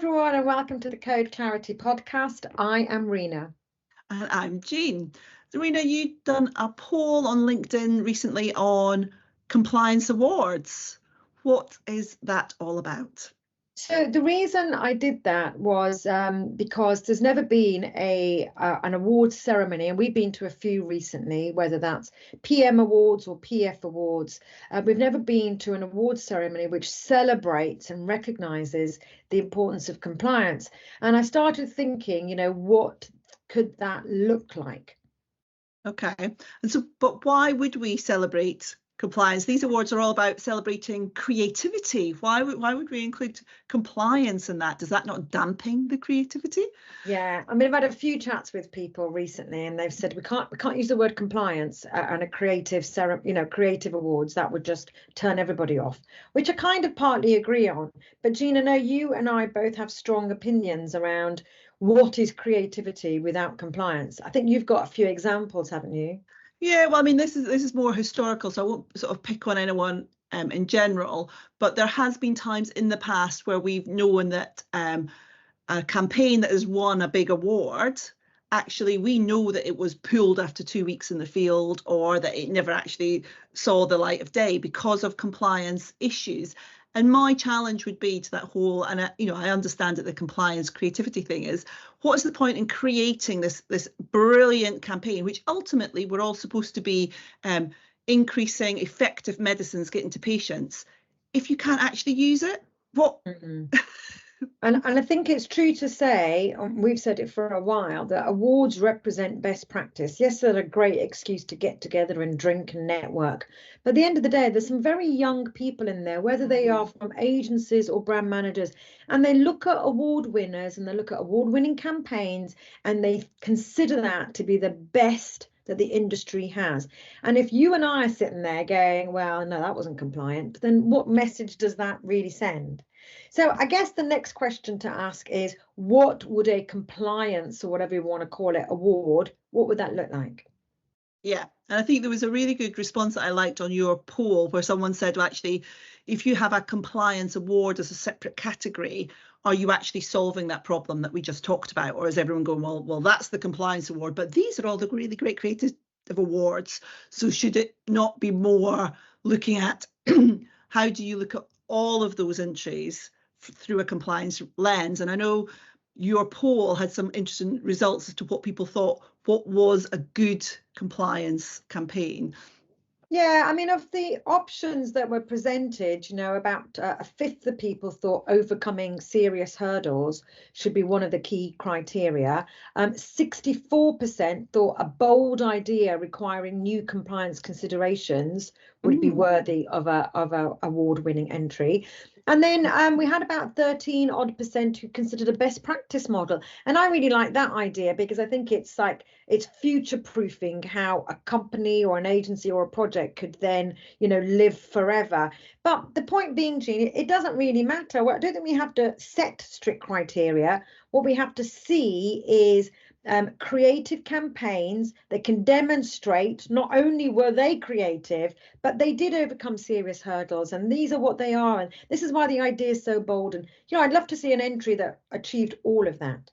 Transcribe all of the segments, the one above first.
everyone, and welcome to the Code Clarity podcast. I am Rena. And I'm Jean. So, Rena, you've done a poll on LinkedIn recently on compliance awards. What is that all about? So the reason I did that was because there's never been an awards ceremony, and we've been to a few recently, whether that's PM awards or PF awards. We've never been to an awards ceremony which celebrates and recognises the importance of compliance. And I started thinking, what could that look like? Okay. And so, but why would we celebrate compliance? These awards are all about celebrating creativity. Why would we include compliance in that? Does that not dampen the creativity? Yeah, I mean, I've had a few chats with people recently, and they've said we can't use the word compliance and a creative awards. That would just turn everybody off, which I kind of partly agree on. But Jean, I know you and I both have strong opinions around what is creativity without compliance. I think you've got a few examples, haven't you? Yeah, well, I mean, this is more historical, so I won't sort of pick on anyone in general, but there has been times in the past where we've known that a campaign that has won a big award, actually we know that it was pulled after 2 weeks in the field, or that it never actually saw the light of day because of compliance issues. And my challenge would be to that whole, and I understand that the compliance creativity thing is, what's the point in creating this brilliant campaign, which ultimately we're all supposed to be increasing effective medicines getting to patients, if you can't actually use it? What? Mm-hmm. And I think it's true to say, we've said it for a while, that awards represent best practice. Yes, they're a great excuse to get together and drink and network. But at the end of the day, there's some very young people in there, whether they are from agencies or brand managers, and they look at award winners and they look at award-winning campaigns, and they consider that to be the best that the industry has. And if you and I are sitting there going, well, no, that wasn't compliant, then what message does that really send? So I guess the next question to ask is, what would a compliance, or whatever you want to call it, award, what would that look like? Yeah, and I think there was a really good response that I liked on your poll, where someone said, well, actually, if you have a compliance award as a separate category, are you actually solving that problem that we just talked about? Or is everyone going, well, that's the compliance award, but these are all the really great creative awards. So should it not be more looking at how do you look at all of those entries through a compliance lens? And I know your poll had some interesting results as to what people thought, what was a good compliance campaign. Yeah, I mean, of the options that were presented, about a fifth of people thought overcoming serious hurdles should be one of the key criteria. 64% thought a bold idea requiring new compliance considerations would be worthy of a award-winning entry. And then we had about 13% who considered a best practice model. And I really like that idea, because I think it's future proofing how a company or an agency or a project could then, live forever. But the point being, Jean, it doesn't really matter. Well, I don't think we have to set strict criteria. What we have to see is creative campaigns that can demonstrate not only were they creative, but they did overcome serious hurdles, and these are what they are. And this is why the idea is so bold. And I'd love to see an entry that achieved all of that.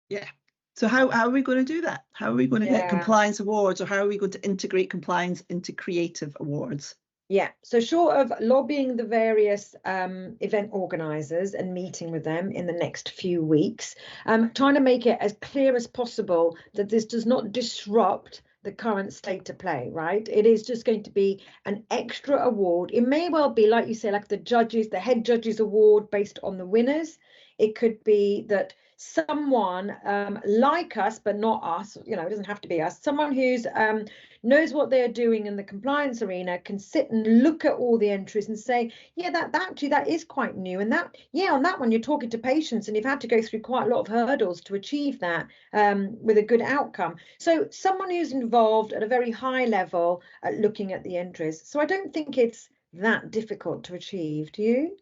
Yeah. So how are we going to do that? How are we going to get compliance awards, or how are we going to integrate compliance into creative awards? Yeah, so short of lobbying the various event organisers and meeting with them in the next few weeks, trying to make it as clear as possible that this does not disrupt the current state of play, right? It is just going to be an extra award. It may well be, like you say, like the head judges award based on the winners. It could be that someone like us, but not us, it doesn't have to be us, someone who's knows what they're doing in the compliance arena can sit and look at all the entries and say, yeah, that is quite new. And on that one, you're talking to patients and you've had to go through quite a lot of hurdles to achieve that with a good outcome. So someone who's involved at a very high level at looking at the entries. So I don't think it's that difficult to achieve. Do you?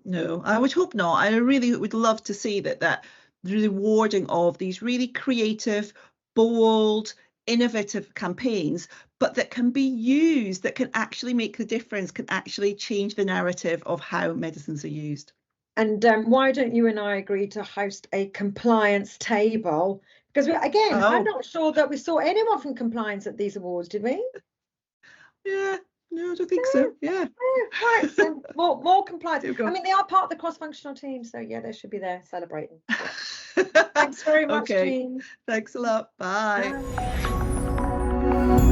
No, I would hope not. I really would love to see that the rewarding of these really creative, bold, innovative campaigns, but that can be used, that can actually make the difference, can actually change the narrative of how medicines are used. And why don't you and I agree to host a compliance table? Because again, I'm not sure that we saw anyone from compliance at these awards, did we? Yeah, no, I don't think so. Yeah. Right, so more compliance. I mean, they are part of the cross-functional team, so yeah, they should be there celebrating. Thanks very much, Okay. Jean. Thanks a lot. Bye. Bye.